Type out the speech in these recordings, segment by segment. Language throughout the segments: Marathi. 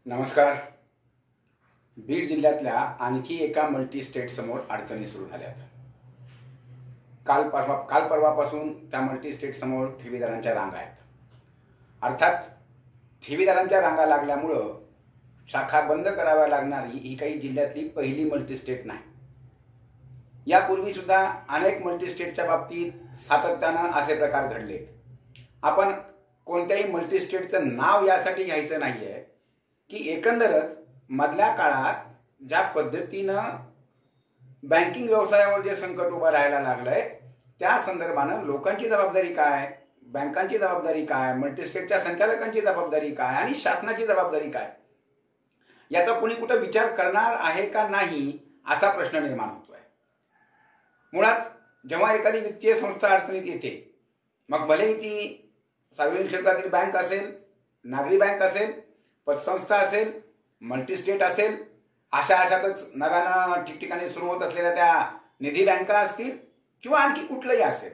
नमस्कार. बीड जिल्ह्यातल्या आणखी एका मल्टी स्टेट समोर अडचणी सुरू झाल्यात. काल परवापासून त्या मल्टी स्टेट समोर ठेवीदारांच्या रांगा आहेत. अर्थात ठेवीदारांच्या रांगा लागल्यामुळं शाखा बंद कराव्या लागणारी ही काही जिल्ह्यातली पहिली मल्टी स्टेट नाही. यापूर्वी सुद्धा अनेक मल्टी स्टेटच्या बाबतीत सातत्यानं असे प्रकार घडले. आपण कोणत्याही मल्टी स्टेटचं नाव यासाठी घ्यायचं नाहीये की एकंदरच मधल्या काळात ज्या पद्धतीनं बँकिंग व्यवसायावर जे संकट उभं राहायला लागलंय त्या संदर्भानं लोकांची जबाबदारी काय, बँकांची जबाबदारी काय, मल्टीस्टेटच्या संचालकांची जबाबदारी काय आणि शासनाची जबाबदारी काय याचा कोणी कुठं विचार करणार आहे का नाही असा प्रश्न निर्माण होतोय. मुळात जेव्हा एखादी वित्तीय संस्था अडचणीत येते, मग भलेही ती सार्वजनिक क्षेत्रातील बँक असेल, नागरी बँक असेल, पतसंस्था असेल, मल्टीस्टेट असेल, अशातच नव्यानं ठिकठिकाणी सुरू होत असलेल्या त्या निधी बँका असतील किंवा आणखी कुठलंही असेल,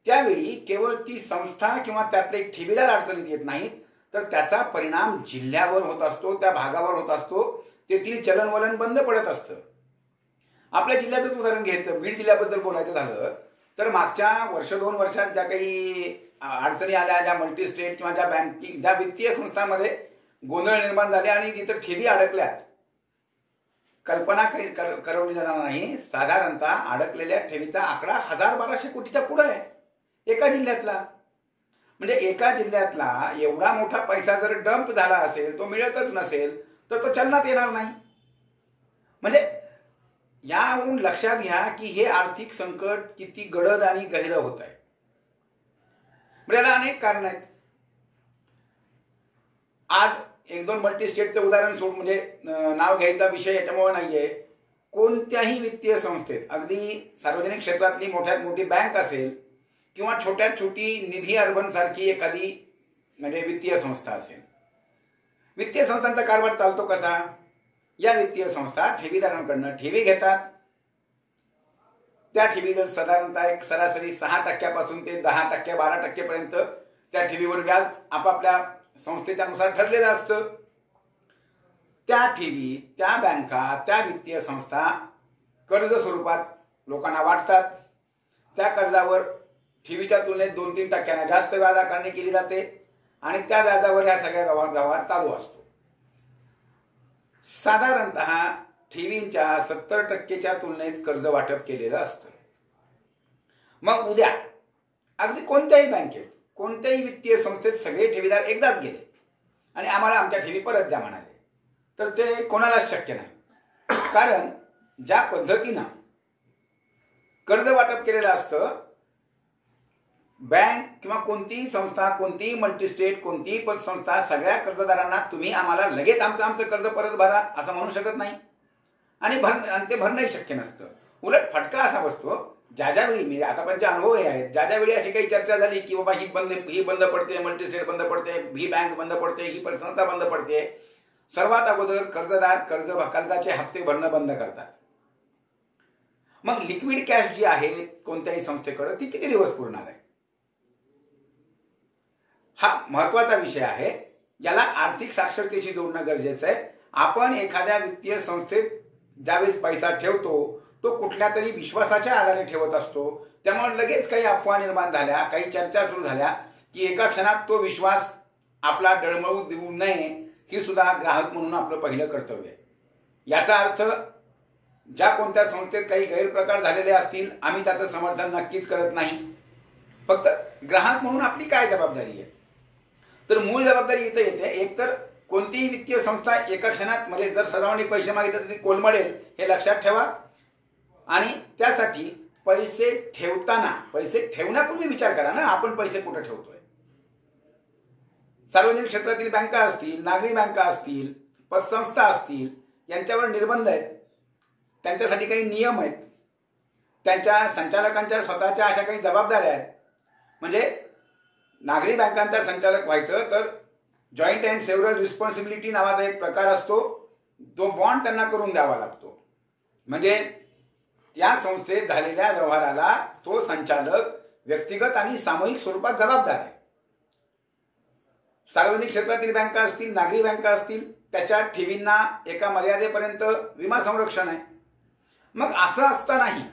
त्यावेळी केवळ ती संस्था किंवा त्यातले ठेवीदार अडचणीत येत नाहीत, तर त्याचा परिणाम जिल्ह्यावर होत असतो, त्या भागावर होत असतो. तेथील चलनवलन बंद पडत असतं. आपल्या जिल्ह्यातच उदाहरण घेतलं, बीड जिल्ह्याबद्दल बोलायचं झालं तर मागच्या दोन वर्षात ज्या काही अडचणी आल्या, ज्या मल्टीस्टेट किंवा ज्या वित्तीय संस्थांमध्ये गोंधळ निर्माण झाले आणि तिथं ठेवी अडकल्यात, कल्पना करवली जाणार नाही. साधारणतः अडकलेल्या ठेवीचा आकडा 1200 कोटीच्या पुढे आहे एका जिल्ह्यातला. म्हणजे एका जिल्ह्यातला एवढा मोठा पैसा जर डंप झाला असेल, तो मिळतच नसेल, तर तो चलनात येणार नाही. म्हणजे यावरून लक्षात घ्या की हे आर्थिक संकट किती गडद आणि गहिरं होत आहे. म्हणजे याला अनेक कारण आहेत. आज एक दोन मल्टी स्टेटचं उदाहरण सोड, म्हणजे नाव घ्यायचा विषय याच्यामुळे नाहीये. कोणत्याही वित्तीय संस्थेत, अगदी सार्वजनिक क्षेत्रातली मोठ्यात मोठी बँक असेल किंवा छोट्यात छोटी निधी अर्बन सारखी एखादी म्हणजे वित्तीय संस्था असेल, वित्तीय संस्थांचा कारभार चालतो कसा? या वित्तीय संस्था ठेवीदारांकडनं ठेवी घेतात. त्या ठेवीवर साधारणतः एक सरासरी 6% ते 10%, 12% पर्यंत त्या ठेवीवर व्याज आपापल्या संस्थेच्यानुसार ठरलेलं असतं. त्या ठेवी त्या बँका, त्या वित्तीय संस्था कर्ज स्वरूपात लोकांना वाटतात. त्या कर्जावर ठेवीच्या तुलनेत 2-3% जास्त व्याज आकारणी केली जाते आणि त्या व्याजावर ह्या सगळ्या व्यवहार चालू असतो. साधारणतः ठेवींच्या 70%च्या तुलनेत कर्ज वाटप केलेलं असतं. मग उद्या अगदी कोणत्याही बँकेत, कोणत्याही वित्तीय संस्थेत सगळे ठेवीदार एकदाच गेले आणि आम्हाला आमच्या ठेवी परत द्या म्हणाले, तर ते कोणालाच शक्य नाही. कारण ज्या पद्धतीनं कर्ज वाटप केलेलं असतं, बँक किंवा कोणतीही संस्था, कोणतीही मल्टीस्टेट, कोणतीही पतसंस्था सगळ्या कर्जदारांना तुम्ही आम्हाला लगेच आमचं कर्ज परत भरा असं म्हणू शकत नाही आणि ते भरणंही शक्य नसतं. उलट फटका असा बसतो, ज्यावेळी मी आतापर्यंतचे अनुभव हे आहेत, ज्यावेळी अशी काही चर्चा झाली की बाबा ही बंद पडते, मल्टीस्टेट बंद पडते, ही बँक बंद पडते, ही पतसंस्था बंद पडते, सर्वात अगोदर कर्जदार कर्जाचे हप्ते भरणं बंद करतात. मग लिक्विड कॅश जी आहे कोणत्याही संस्थेकडे, ती किती दिवस पुरणार आहे? हा महत्वाचा विषय आहे. याला आर्थिक साक्षरतेशी जोडणं गरजेचं आहे. आपण एखाद्या वित्तीय संस्थेत ज्यावेळेस पैसा ठेवतो तो कुठल्या तरी विश्वासाच्या आधारे ठेवत असतो. त्यामुळे लगेच काही अफवा निर्माण झाल्या, काही चर्चा सुरू झाल्या की एका क्षणात तो विश्वास आपला डळमळू देऊ नये, ही सुद्धा ग्राहक म्हणून आपलं पहिलं कर्तव्य आहे. याचा अर्थ ज्या कोणत्या संस्थेत काही गैरप्रकार झालेले असतील, आम्ही त्याचं समर्थन नक्कीच करत नाही. फक्त ग्राहक म्हणून आपली काय जबाबदारी आहे? तर मूळ जबाबदारी इथं येते. एकतर कोणतीही वित्तीय संस्था एका क्षणात, म्हणजे जर सर्वांनी पैसे मागितले तर ती कोलमडेल हे लक्षात ठेवा. आणि त्यासाठी पैसे ठेवण्यापूर्वी विचार करा ना, आपण पैसे कुठे ठेवतोय. सार्वजनिक क्षेत्रातील बँका असतील, नागरी बँका असतील, पतसंस्था असतील, यांच्यावर निर्बंध आहेत, त्यांच्यासाठी काही नियम आहेत, त्यांच्या संचालकांच्या स्वतःच्या अशा काही जबाबदाऱ्या आहेत. म्हणजे नागरी बँकांचा संचालक व्हायचं तर जॉईंट अँड सेव्हरल रिस्पॉन्सिबिलिटी नावाचा एक प्रकार असतो, तो बॉन्ड त्यांना करून द्यावा लागतो. म्हणजे त्या संस्थेत झालेल्या व्यवहाराला तो संचालक व्यक्तिगत आणि सामूहिक स्वरूपात जबाबदार आहे. सार्वजनिक क्षेत्रातील बँका असतील, नागरी बँका असतील, त्याच्या ठेवींना एका मर्यादेपर्यंत विमा संरक्षण आहे. मग असं असतानाही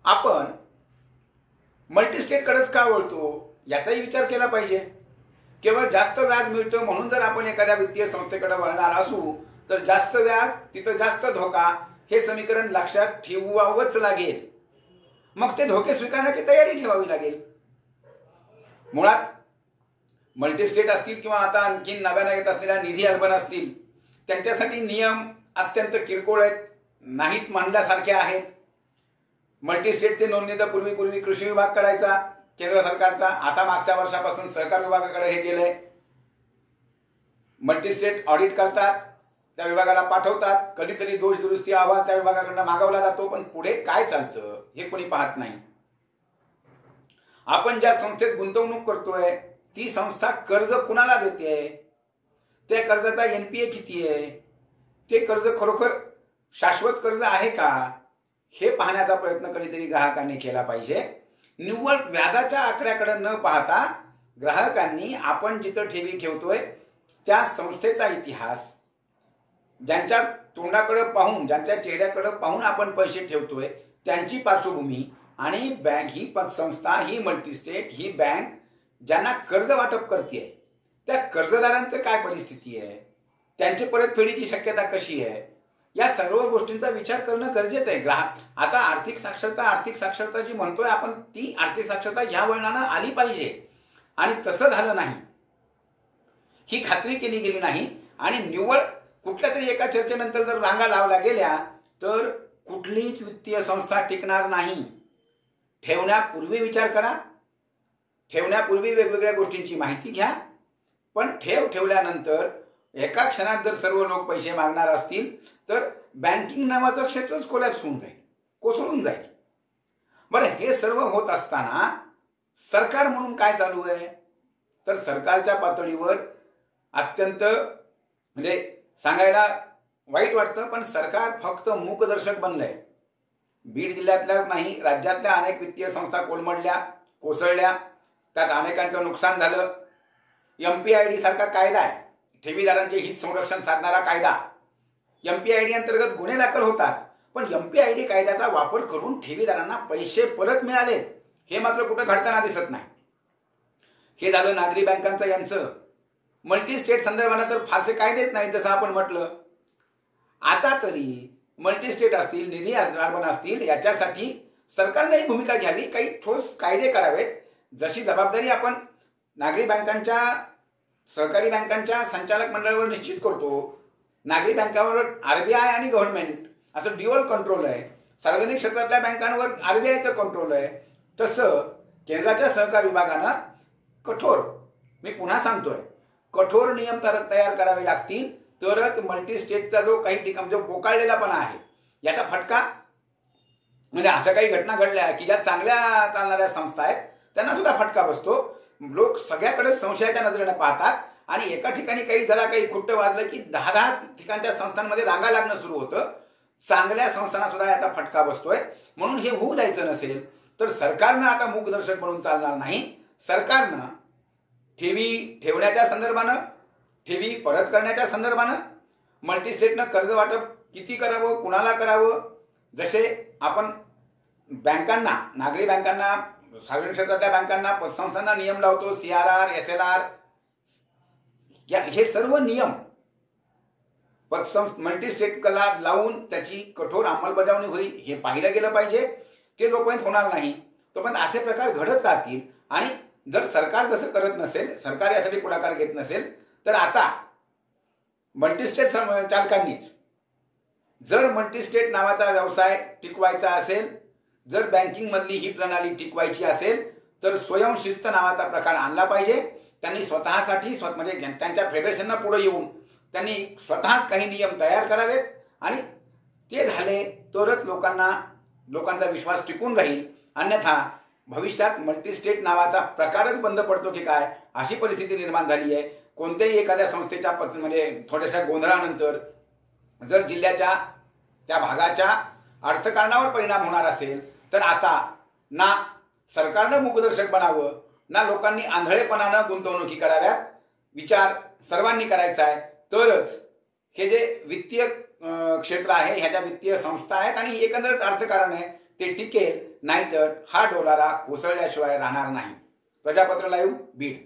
आपण मल्टीस्टेटकडेच का वळतो याचाही विचार केला पाहिजे. केवळ जास्त व्याज मिळतं म्हणून जर आपण एखाद्या वित्तीय संस्थेकडे वळणार असू तर जास्त व्याज तिथं जास्त धोका हे समीकरण लक्षात ठेवावंच लागेल. मग ते धोके स्वीकारण्याची तयारी ठेवावी लागेल. मुळात मल्टीस्टेट असतील किंवा आता आणखी नव्यानं येत असलेल्या निधी अर्बन असतील त्यांच्यासाठी नियम अत्यंत किरकोळ आहेत, नाहीत म्हणल्यासारखे आहेत. मल्टीस्टेटचे नोंदणी तर पूर्वी कृषी विभाग करायचा केंद्र सरकारचा, आता मागच्या वर्षापासून सहकार विभागाकडे हे गेलंय. मल्टीस्टेट ऑडिट करतात, त्या विभागाला पाठवतात, कधीतरी दोष दुरुस्ती अहवाल त्या विभागाकडून मागवला जातो, पण पुढे काय चालतं हे कोणी पाहत नाही. आपण ज्या संस्थेत गुंतवणूक करतोय ती संस्था कर्ज कुणाला देते, त्या कर्जाचा एनपीए किती आहे, ते कर्ज खरोखर शाश्वत कर्ज आहे का हे पाहण्याचा प्रयत्न कधीतरी ग्राहकांनी केला पाहिजे. निव्वळ व्याजाच्या आकड्याकडे न पाहता ग्राहकांनी आपण जिथं ठेवी ठेवतोय त्या संस्थेचा इतिहास, ज्यांच्या तोंडाकडे पाहून ज्यांच्या चेहऱ्याकडे पाहून आपण पैसे ठेवतोय त्यांची पार्श्वभूमी आणि बँक ही संस्था ही मल्टीस्टेट ही बँक ज्यांना कर्ज वाटप करते त्या कर्जदारांचं काय परिस्थिती आहे, त्यांची परतफेडीची शक्यता कशी आहे, या सर्व गोष्टींचा विचार करणं गरजेचं आहे. आता आर्थिक साक्षरता जी म्हणतोय आपण ती आर्थिक साक्षरता ह्या वळणानं आली पाहिजे आणि तसं झालं नाही, ही खात्री केली गेली नाही आणि निव्वळ कुठल्या तरी एका चर्चेनंतर जर रांगा लावल्या गेल्या तर कुठलीच वित्तीय संस्था टिकणार नाही. ठेवण्यापूर्वी विचार करा, ठेवण्यापूर्वी वेगवेगळ्या गोष्टींची माहिती घ्या, पण ठेवल्यानंतर एका क्षणात जर सर्व लोक पैसे मागणार असतील तर बँकिंग नावाचं क्षेत्रच कोलॅप्स होऊन जाईल, कोसळून जाईल. बरं, हे सर्व होत असताना सरकार म्हणून काय चालू आहे तर सरकारच्या पातळीवर अत्यंत म्हणजे सांगायला वाईट वाटतं पण सरकार फक्त मूकदर्शक बनलंय. बीड जिल्ह्यातल्या नाही राज्यातल्या अनेक वित्तीय संस्था कोलमडल्या, कोसळल्या, त्यात अनेकांचं नुकसान झालं. एमपीआयडी सारखा कायदा आहे, ठेवीदारांचे हित संरक्षण साधणारा कायदा. एमपीआयडी अंतर्गत गुन्हे दाखल होतात, पण एमपीआयडी कायद्याचा वापर करून ठेवीदारांना पैसे परत मिळाले हे मात्र कुठं घडताना दिसत नाही. हे झालं नागरी बँकांचं यांचं. मल्टीस्टेट संदर्भानं तर फारसे कायदेच नाहीत जसं आपण म्हटलं. आता तरी मल्टीस्टेट असतील, निधी अर्बन असतील याच्यासाठी सरकारने भूमिका घ्यावी, काही ठोस कायदे करावेत. जशी जबाबदारी आपण नागरी बँकांच्या सहकारी बँकांच्या संचालक मंडळावर निश्चित करतो, नागरी बँकांवर आरबीआय आणि गव्हर्नमेंट असं ड्युअल कंट्रोल आहे, सार्वजनिक क्षेत्रातल्या बँकांवर आरबीआयचं कंट्रोल आहे, तसं केंद्राच्या सहकार विभागानं कठोर, मी पुन्हा सांगतोय, कठोर नियम तयार करावे लागतील तरच मल्टीस्टेटचा जो काही ठिकाण जो बोकाळलेलापणा आहे याचा फटका, म्हणजे अशा काही घटना घडल्या की ज्या चांगल्या चालणाऱ्या संस्था आहेत त्यांना सुद्धा फटका बसतो. लोक सगळ्याकडे संशयाच्या नजरेने पाहतात आणि एका ठिकाणी काही जरा काही खुट्ट वाजलं की 10 ठिकाणच्या संस्थांमध्ये रांगा लागणं सुरू होतं. चांगल्या संस्थांना सुद्धा याचा फटका बसतोय. म्हणून हे होऊ द्यायचं नसेल तर सरकारनं आता मूकदर्शक म्हणून चालणार नाही. सरकारनं ठेवी ठेवण्याच्या संदर्भानं, ठेवी परत करण्याच्या संदर्भानं, मल्टीस्टेटनं कर्ज वाटप किती करावं, कुणाला करावं, जसे आपण बँकांना, नागरी बँकांना, सार्वजनिक क्षेत्रातल्या बँकांना, पतसंस्थांना नियम लावतो, CRR, SLR, हे सर्व नियम मल्टीस्टेटला लावून त्याची कठोर अंमलबजावणी होईल हे पाहिलं गेलं पाहिजे. ते जोपर्यंत होणार नाही तोपर्यंत असे प्रकार घडत राहतील. आणि जर सरकार जसं करत नसेल, सरकार यासाठी पुढाकार घेत नसेल तर आता मल्टीस्टेट चालकांनीच जर मल्टीस्टेट नावाचा व्यवसाय टिकवायचा असेल, जर बँकिंग मधली ही प्रणाली टिकवायची असेल तर स्वयंशिस्त नावाचा प्रकार आणला पाहिजे. त्यांनी स्वतःसाठी म्हणजे त्यांच्या फेडरेशनना पुढे येऊन त्यांनी स्वतःच काही नियम तयार करावेत आणि ते झाले तरच लोकांचा विश्वास टिकून राहील. अन्यथा भविष्यात मल्टीस्टेट नावाचा प्रकारच बंद पडतो की काय अशी परिस्थिती निर्माण झाली आहे. कोणत्याही एखाद्या संस्थेच्या म्हणजे थोड्याशा गोंधळानंतर जर जिल्ह्याच्या त्या भागाच्या अर्थकारणावर परिणाम होणार असेल तर आता ना सरकारनं मूकदर्शक बनावं ना लोकांनी आंधळेपणानं गुंतवणुकी कराव्यात. विचार सर्वांनी करायचा आहे तरच हे जे वित्तीय क्षेत्र आहे, ह्या ज्या वित्तीय संस्था आहेत आणि एकंदरीत अर्थकारण आहे ते टिकेल, नाहीतर हा डोलारा कोसळल्याशिवाय राहणार नाही. प्रजापत्र लाईव्ह, बीड.